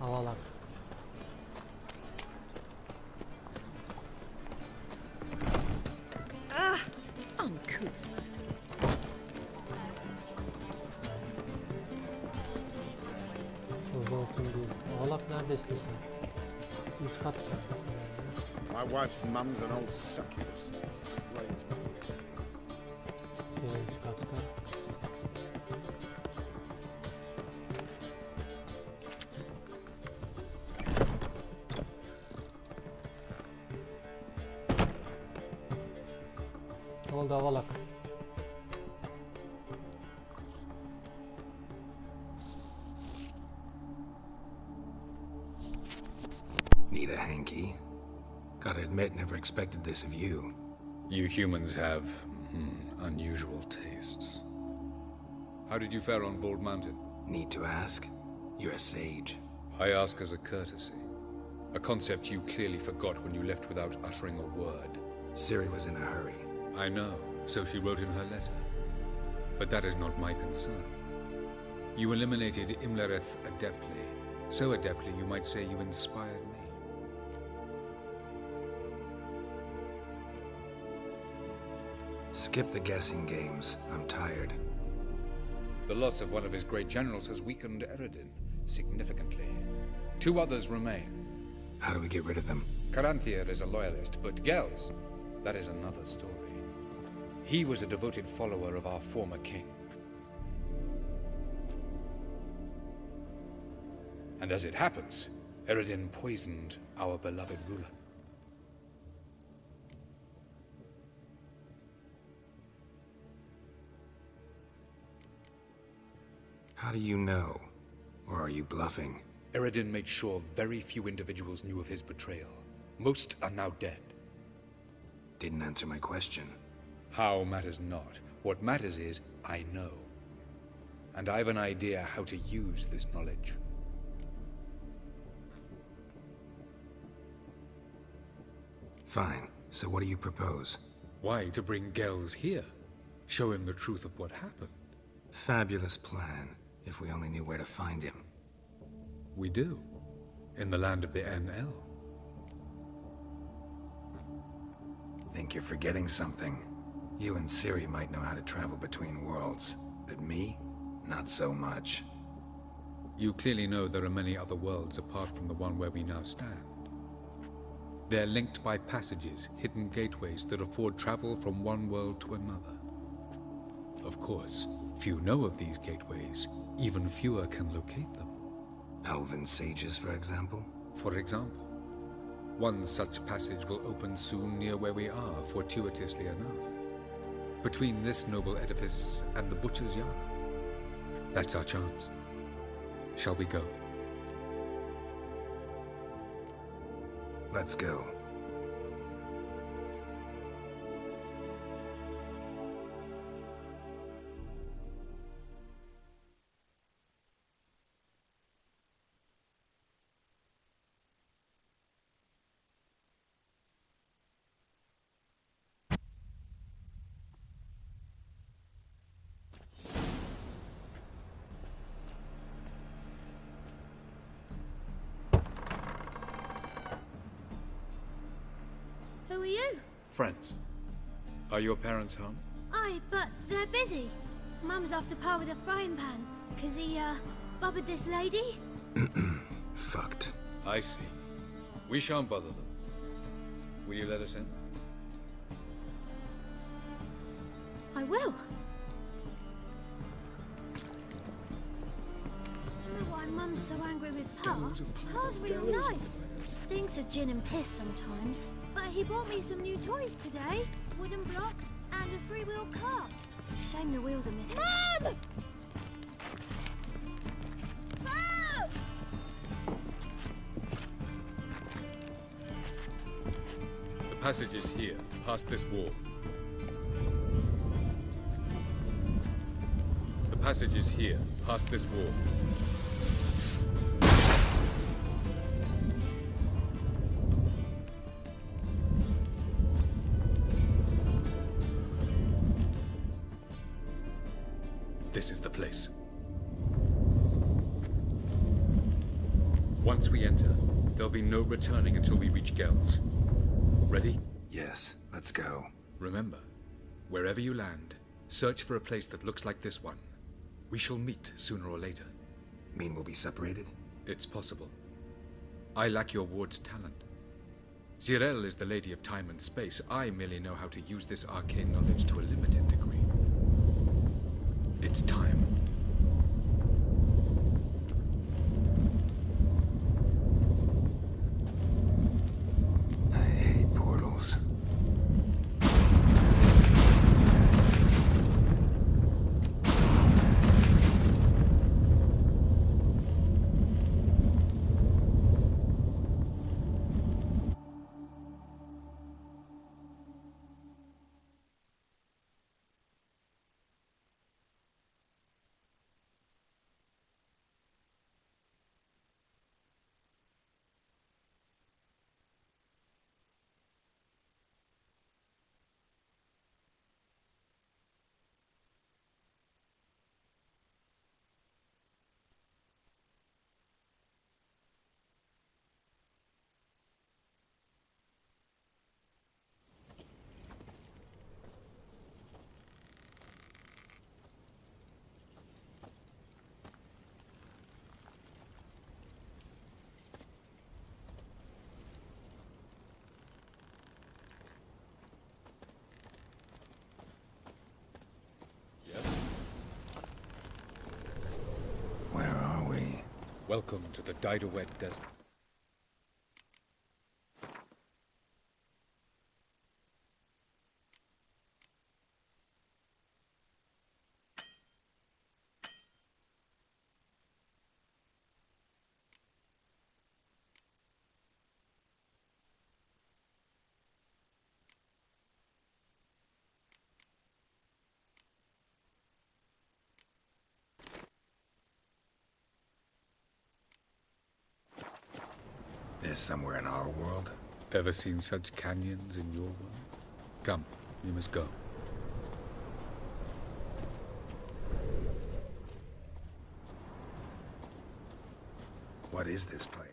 Avallac'h. Uncouth. Uzun değil. Avallac'h neredesin sen? Üst kat çıkmak. My wife's mum's an old succubus. Great. Üst katta. Ne oldu Avallac'h? Need a hanky? Gotta admit, never expected this of you. You humans have unusual tastes. How did you fare on Bald Mountain? Need to ask? You're a sage. I ask as a courtesy. A concept you clearly forgot when you left without uttering a word. Ciri was in a hurry. I know, so she wrote in her letter. But that is not my concern. You eliminated Imlerith adeptly. So adeptly you might say you inspired me. Skip the guessing games. I'm tired. The loss of one of his great generals has weakened Eredin significantly. 2 others remain. How do we get rid of them? Caranthir is a loyalist, but Gels, that is another story. He was a devoted follower of our former king. And as it happens, Eredin poisoned our beloved ruler. How do you know? Or are you bluffing? Eredin made sure very few individuals knew of his betrayal. Most are now dead. Didn't answer my question. How matters not. What matters is, I know. And I have an idea how to use this knowledge. Fine. So what do you propose? Why, to bring Gels here. Show him the truth of what happened. Fabulous plan, if we only knew where to find him. We do. In the land of the NL. Think you're forgetting something. You and Ciri might know how to travel between worlds, but me? Not so much. You clearly know there are many other worlds apart from the one where we now stand. They're linked by passages, hidden gateways that afford travel from one world to another. Of course, few know of these gateways. Even fewer can locate them. Elven sages, for example? For example. One such passage will open soon near where we are, fortuitously enough. Between this noble edifice and the butcher's yard. That's our chance. Shall we go? Let's go. Who are you? Friends. Are your parents home? Aye, but they're busy. Mum's after par with a frying pan, 'cause he, bubbered this lady. Fucked. I see. We shan't bother them. Will you let us in? I will. I don't know why Mum's so angry with Pa. Pa's real nice. Stinks of gin and piss sometimes. But he bought me some new toys today. Wooden blocks and a 3-wheel cart. Shame the wheels are missing. Mum! Mum! The passage is here, past this wall. The passage is here, past this wall. This is the place. Once we enter, there'll be no returning until we reach Gels. Ready? Yes, let's go. Remember, wherever you land, search for a place that looks like this one. We shall meet sooner or later. Mean we'll be separated? It's possible. I lack your ward's talent. Zirel is the lady of time and space. I merely know how to use this arcane knowledge to a limited degree. It's time. I hate portals. Where are we? Welcome to the Didowed Desert. This somewhere in our world? Ever seen such canyons in your world? Come, we must go. What is this place?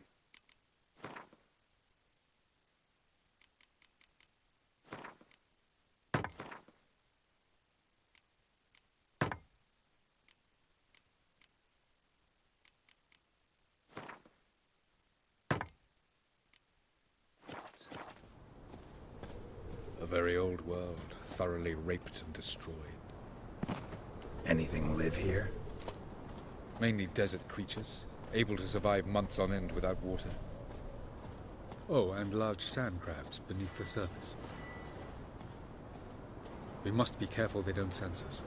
A very old world, thoroughly raped and destroyed. Anything live here? Mainly desert creatures, able to survive months on end without water. Oh, and large sand crabs beneath the surface. We must be careful they don't sense us.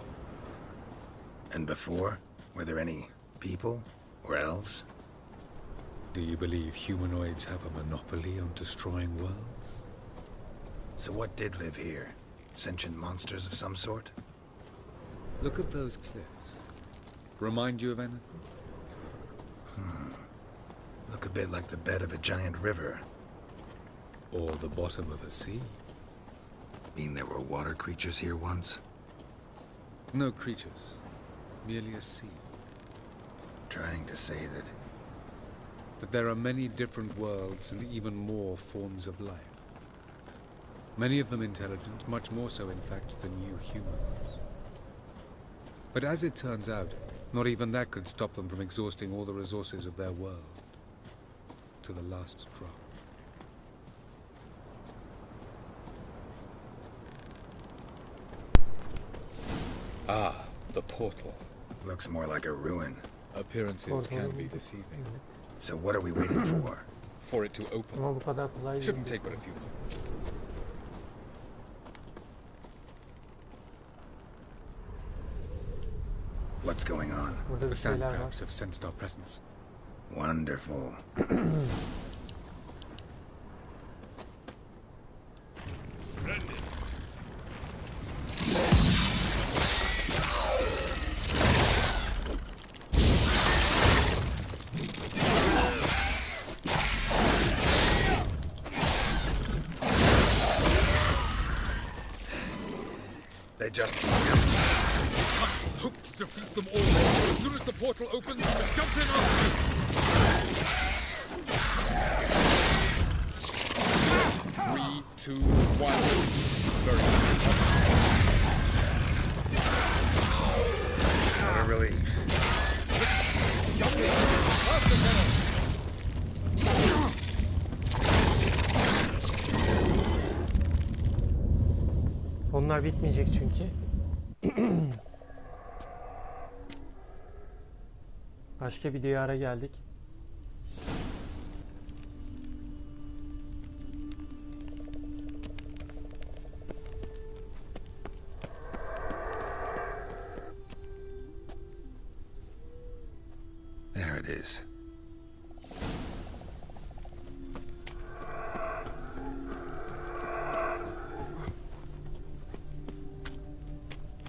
And before? Were there any people? Or elves? Do you believe humanoids have a monopoly on destroying worlds? So what did live here? Sentient monsters of some sort? Look at those cliffs. Remind you of anything? Look a bit like the bed of a giant river. Or the bottom of a sea? Mean there were water creatures here once? No creatures. Merely a sea. Trying to say that... That there are many different worlds and even more forms of life. Many of them intelligent, much more so in fact than you humans. But as it turns out, not even that could stop them from exhausting all the resources of their world. To the last drop. Ah, the portal. Looks more like a ruin. Appearances can be deceiving. So what are we waiting for? For it to open. Ama bu kadar kolay Shouldn't değil. take but a few moments. What's going on? Burada The bir sand şeyler var. crabs have sensed our presence. Wonderful. They just keep coming. Hope to defeat them all. As soon as the portal opens, we must jump in after them. Onlar bitmeyecek çünkü. Başka bir diyara geldik. There it is.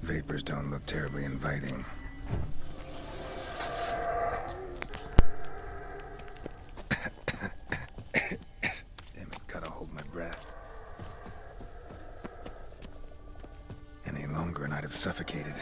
Vapors don't look terribly inviting. Damn it, gotta hold my breath. Any longer and I'd have suffocated.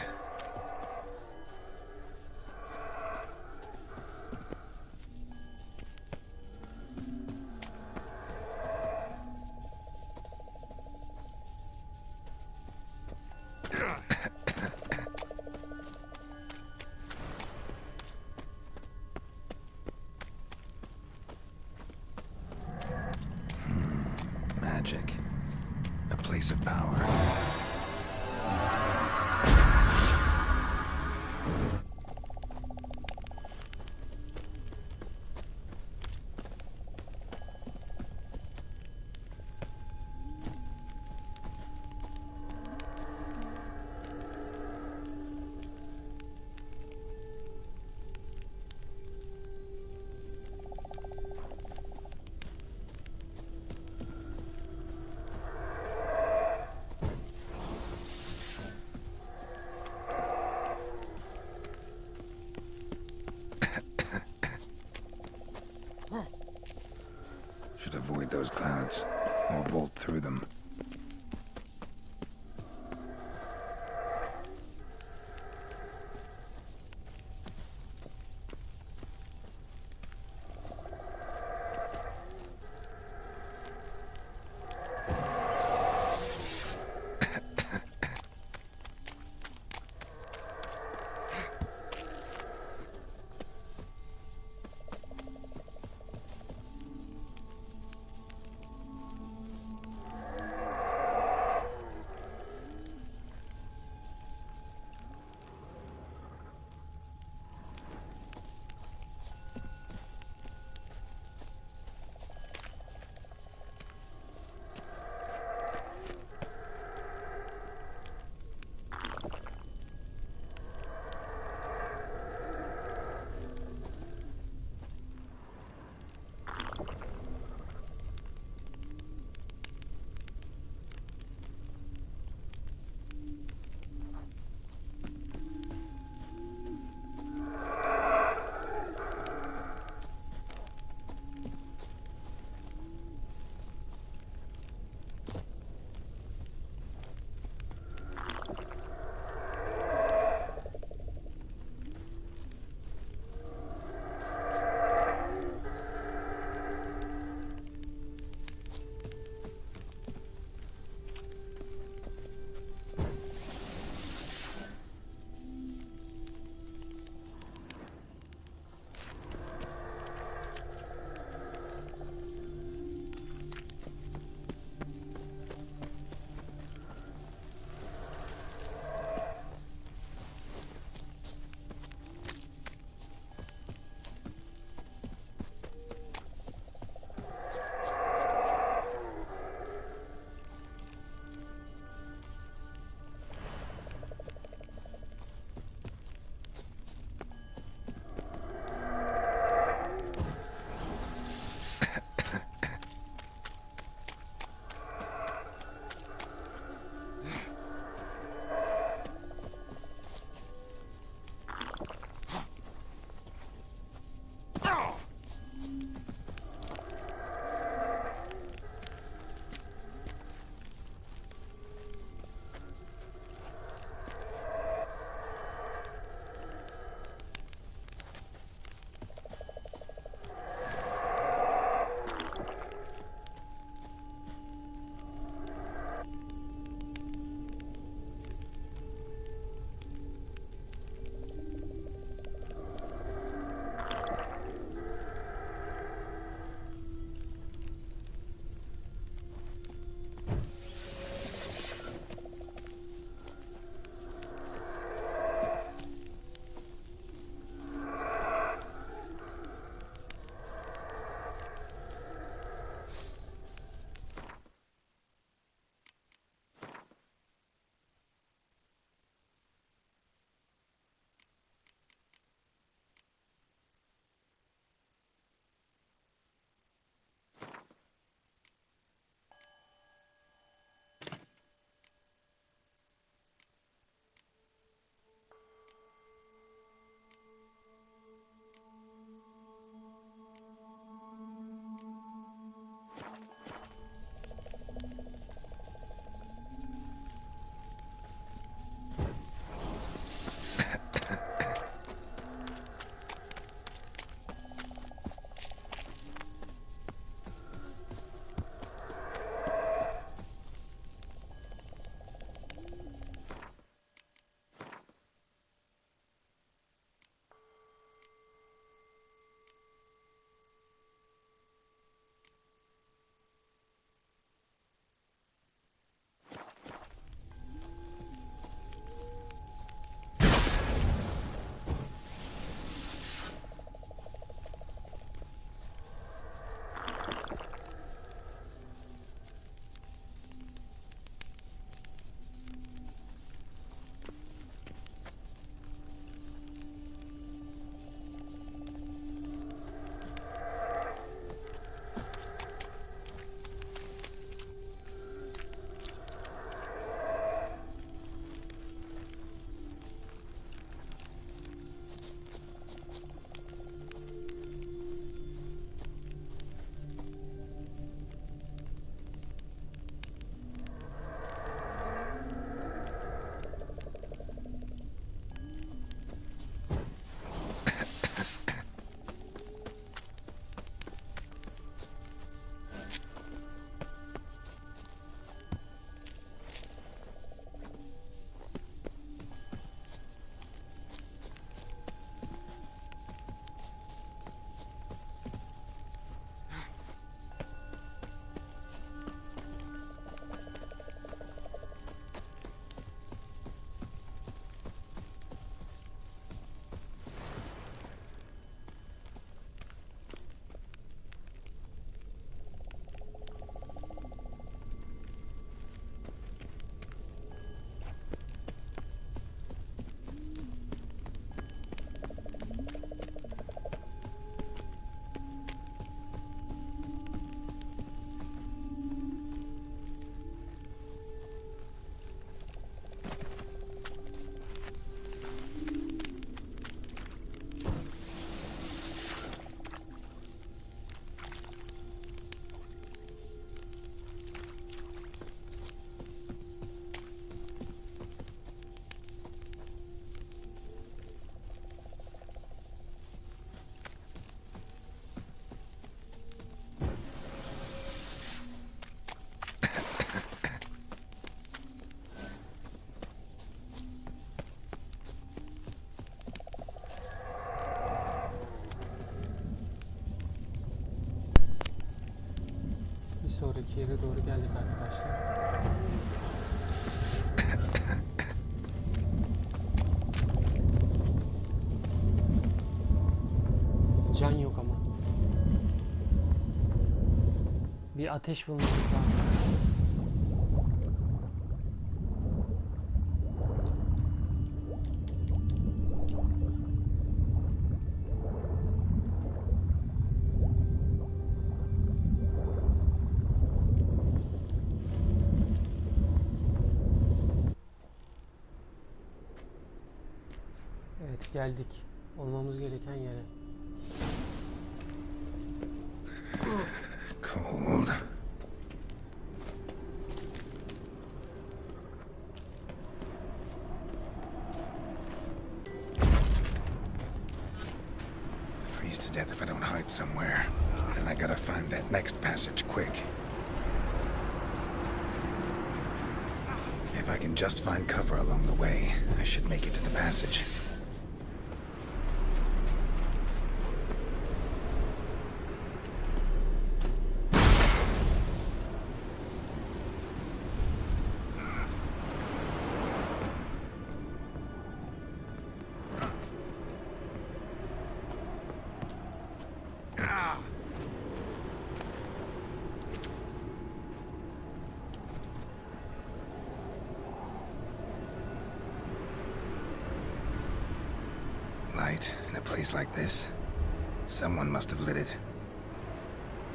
Magic. A place of power. Should avoid those clouds, or bolt through them. sonraki yere doğru geldik arkadaşlar. Can yok ama. Bir ateş bulmamız lazım. Evet, geldik. Olmamız gereken yere. Cold. Freeze to death if I don't hide somewhere. And I gotta find that next passage quick. If I can just find cover along the way, I should make it to the passage. Light in a place like this. Someone must have lit it.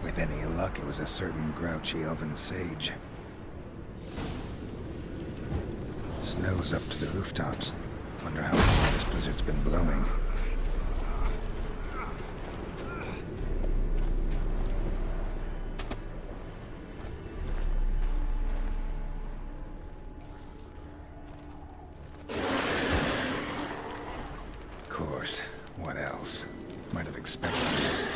With any luck, it was a certain grouchy elven sage. Snow's up to the rooftops. Wonder how long this blizzard's been blowing. What else? Might have expected this.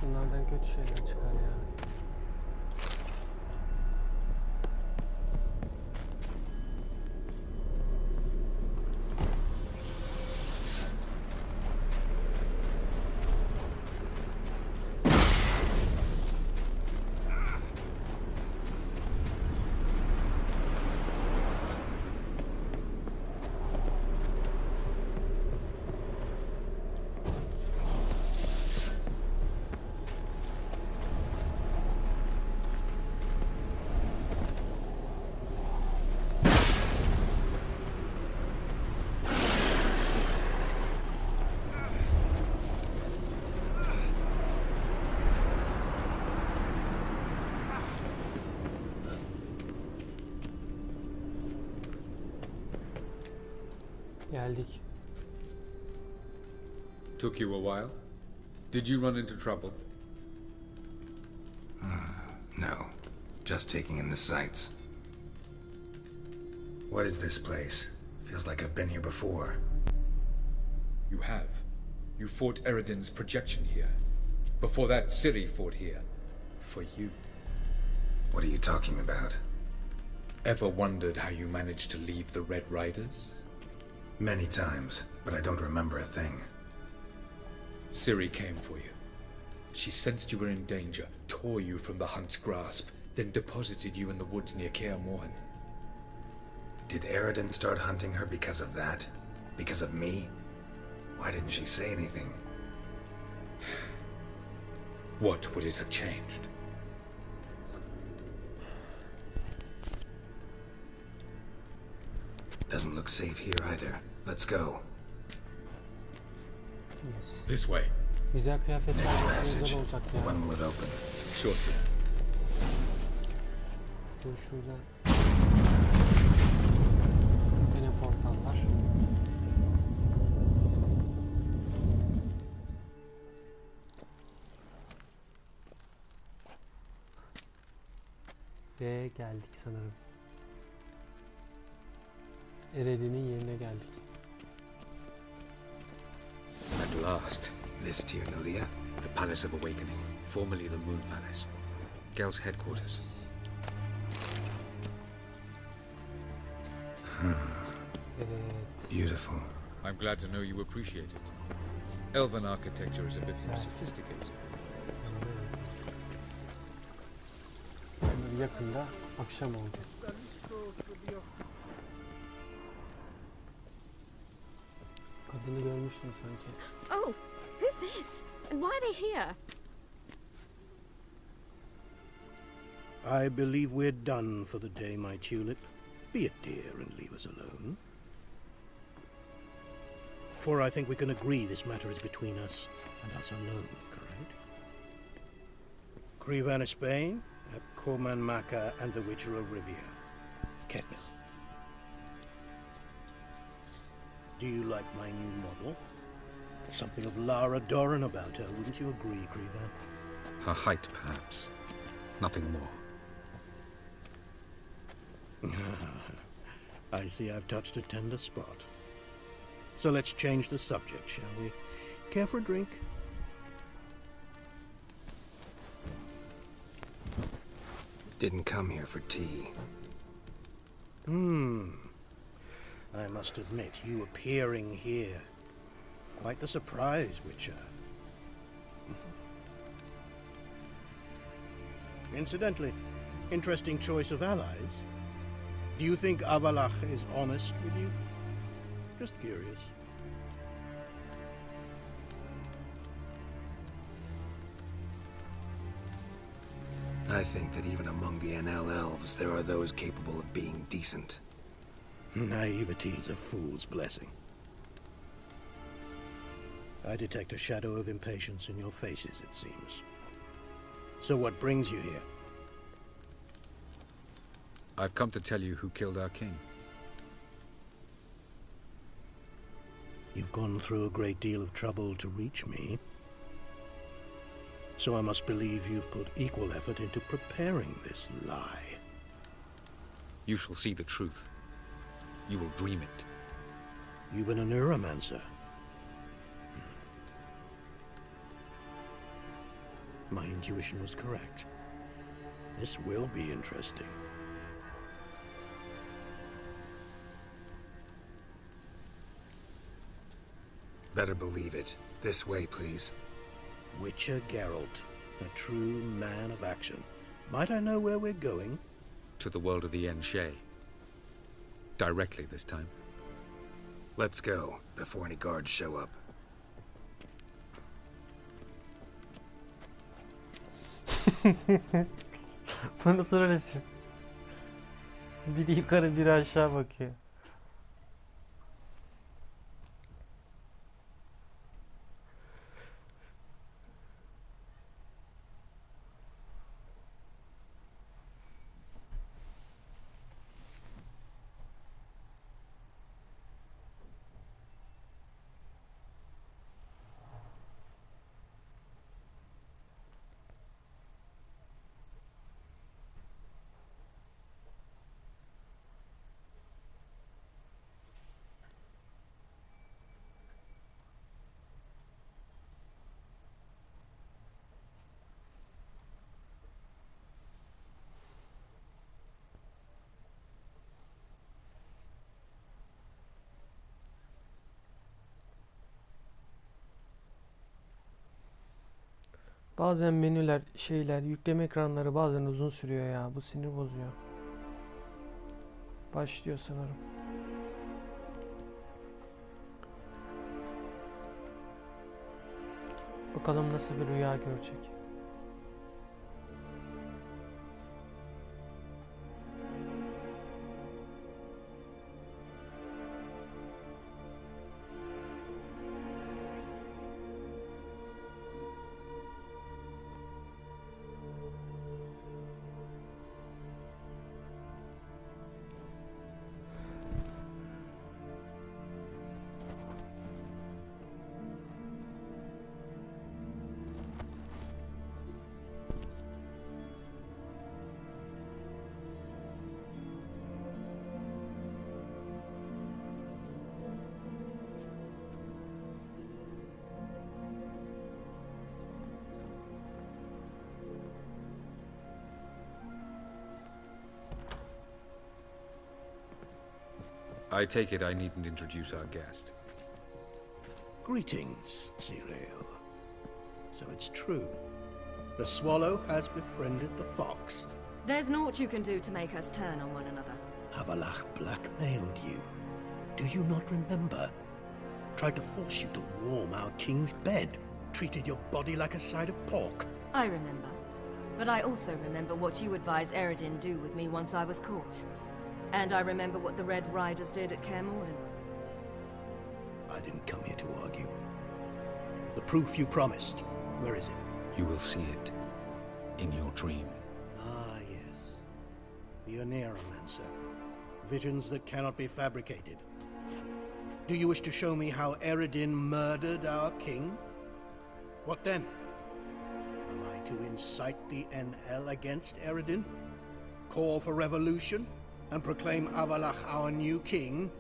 Bunlardan kötü şeyler çıkar ya. Geldik. Took you a while? Did you run into trouble? No. Just taking in the sights. What is this place? Feels like I've been here before. You have. You fought Eridan's projection here. Before that, Ciri fought here. For you. What are you talking about? Ever wondered how you managed to leave the Red Riders? Many times, but I don't remember a thing. Ciri came for you. She sensed you were in danger, tore you from the Hunt's grasp, then deposited you in the woods near Kaer Morhen. Did Eridan start hunting her because of that? Because of me? Why didn't she say anything? What would it have changed? Doesn't look safe here either. Let's go. Yes. This way. Güzel kıyafetler Next çok passage. güzel olacak ya. One will open. Shortly. Dur şuradan. Yine portallar. Ve geldik sanırım. Eredin'in yerine geldik. At last. This to you, Nalia. The Palace of Awakening, formerly the Moon Palace. Gel's headquarters. Evet. Beautiful. I'm glad to know you appreciate it. Elven architecture is a bit more sophisticated. Şimdi yakında akşam oldu. Kadını görmüştüm sanki. Oh, who's this? And why are they here? I believe we're done for the day, my tulip. Be a dear and leave us alone. For I think we can agree this matter is between us and us alone, correct? Crevan of Spain, Corman Maca, and the Witcher of Rivia. Ketnil. Do you like my new model? Something of Lara Doran about her, wouldn't you agree, Crevan? Her height, perhaps. Nothing more. I see I've touched a tender spot. So let's change the subject, shall we? Care for a drink? Didn't come here for tea. I must admit, you appearing here. Quite the surprise, Witcher. Incidentally, interesting choice of allies. Do you think Avallac'h is honest with you? Just curious. I think that even among the NL elves, there are those capable of being decent. Naivety is a fool's blessing. I detect a shadow of impatience in your faces, it seems. So what brings you here? I've come to tell you who killed our king. You've gone through a great deal of trouble to reach me. So I must believe you've put equal effort into preparing this lie. You shall see the truth. You will dream it. You've been a neuromancer. My intuition was correct. This will be interesting. Better believe it. This way, please. Witcher Geralt, a true man of action. Might I know where we're going? To the world of the Enshay. Directly this time. Let's go, before any guards show up. Bu nasıl resim? Biri yukarı biri aşağı bakıyor. Bazen menüler, yükleme ekranları bazen uzun sürüyor ya. Bu sinir bozuyor. Başlıyor sanırım. Bakalım nasıl bir rüya görecek. I take it I needn't introduce our guest. Greetings, Cyril. So it's true. The swallow has befriended the fox. There's naught you can do to make us turn on one another. Avallac'h blackmailed you. Do you not remember? Tried to force you to warm our king's bed. Treated your body like a side of pork. I remember. But I also remember what you advised Eredin do with me once I was caught. And I remember what the Red Riders did at Kermorhen. I didn't come here to argue. The proof you promised, where is it? You will see it in your dream. Ah, yes. The Oneiromancer. Visions that cannot be fabricated. Do you wish to show me how Eredin murdered our king? What then? Am I to incite the NL against Eredin? Call for revolution? And proclaim Avallac'h our new king?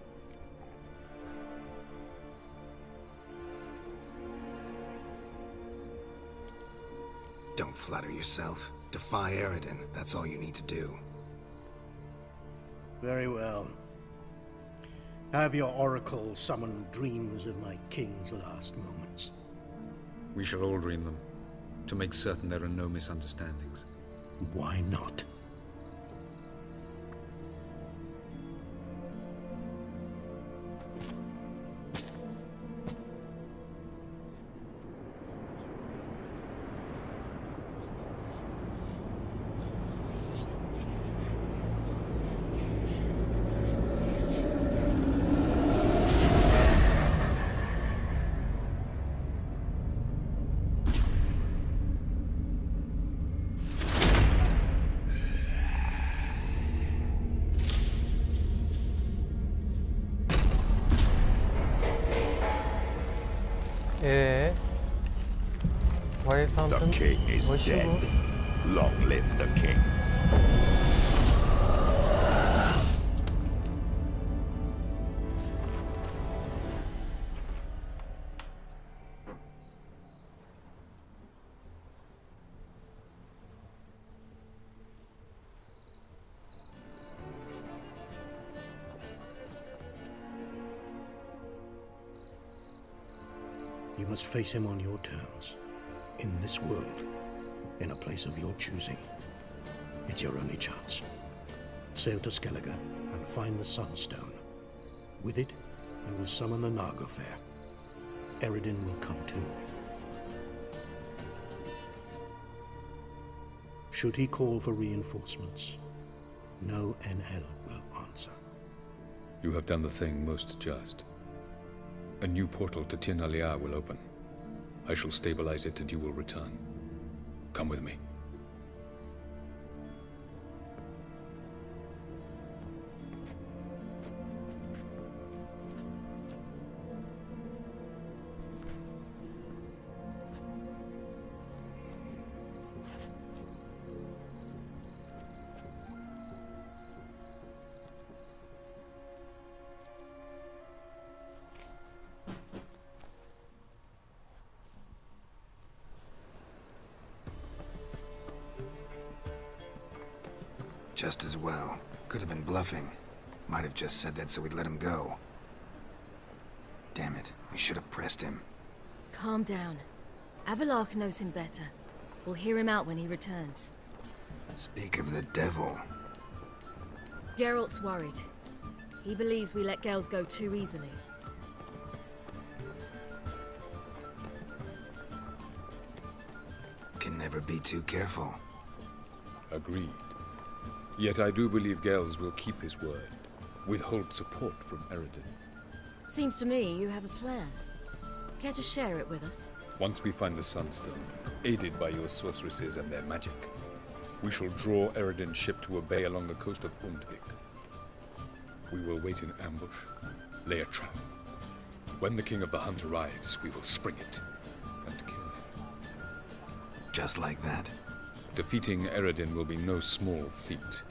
Don't flatter yourself. Defy Eredin. That's all you need to do. Very well. Have your oracle summon dreams of my king's last moments. We shall all dream them, to make certain there are no misunderstandings. Why not? WildHunt'ın The king is başı dead. bu. Long live the king. You must face him on your terms. In this world. In a place of your choosing. It's your only chance. Sail to Skellige and find the Sunstone. With it, you will summon the Naga Fair. Eredin will come too. Should he call for reinforcements, no NL will answer. You have done the thing most just. A new portal to Tir-na-Liar will open. I shall stabilize it and you will return. Come with me. Just as well. Could have been bluffing. Might have just said that so we'd let him go. Damn it, we should have pressed him. Calm down. Avallac'h knows him better. We'll hear him out when he returns. Speak of the devil. Geralt's worried. He believes we let girls go too easily. Can never be too careful. Agreed. Yet I do believe Gels will keep his word. Withhold support from Eredin. Seems to me you have a plan. Care to share it with us? Once we find the Sunstone, aided by your sorceresses and their magic, we shall draw Eredin's ship to a bay along the coast of Undvik. We will wait in ambush, lay a trap. When the King of the Hunt arrives, we will spring it and kill him. Just like that. Defeating Eredin will be no small feat,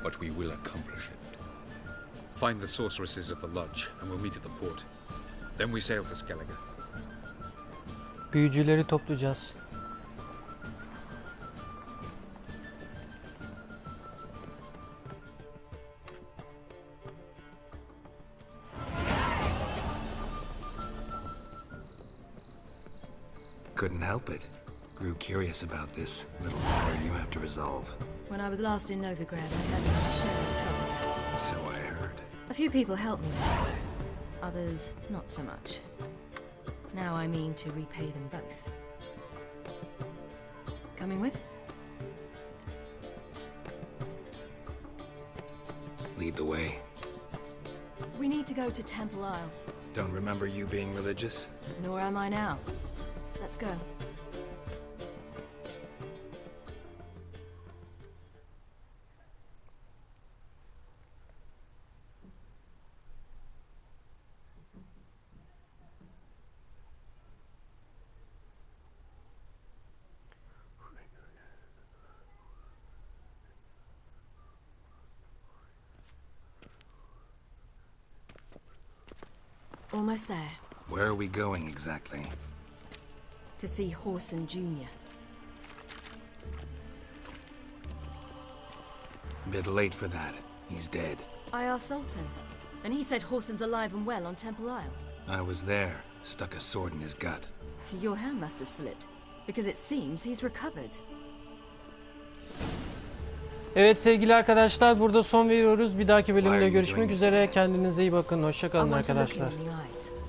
but we will accomplish it. Find the sorceresses of the lodge, and we'll meet at the port. Then we sail to Skellige. Büyücüleri toplayacağız. couldn't help it. Grew curious about this little matter you have to resolve. When I was last in Novigrad, I had my share of troubles. So I heard. A few people helped me there. Others, not so much. Now I mean to repay them both. Coming with? Lead the way. We need to go to Temple Isle. Don't remember you being religious? Nor am I now. Let's go. Almost there. Where are we going exactly? To see Horson Jr. Bit late for that. He's dead. I asked Sultan, and he said Horson's alive and well on Temple Isle. I was there. Stuck a sword in his gut. Your hand must have slipped, because it seems he's recovered. Evet sevgili arkadaşlar, burada son veriyoruz. Bir dahaki bölümde görüşmek üzere. Kendinize iyi bakın. Hoşça kalın arkadaşlar. In the eyes.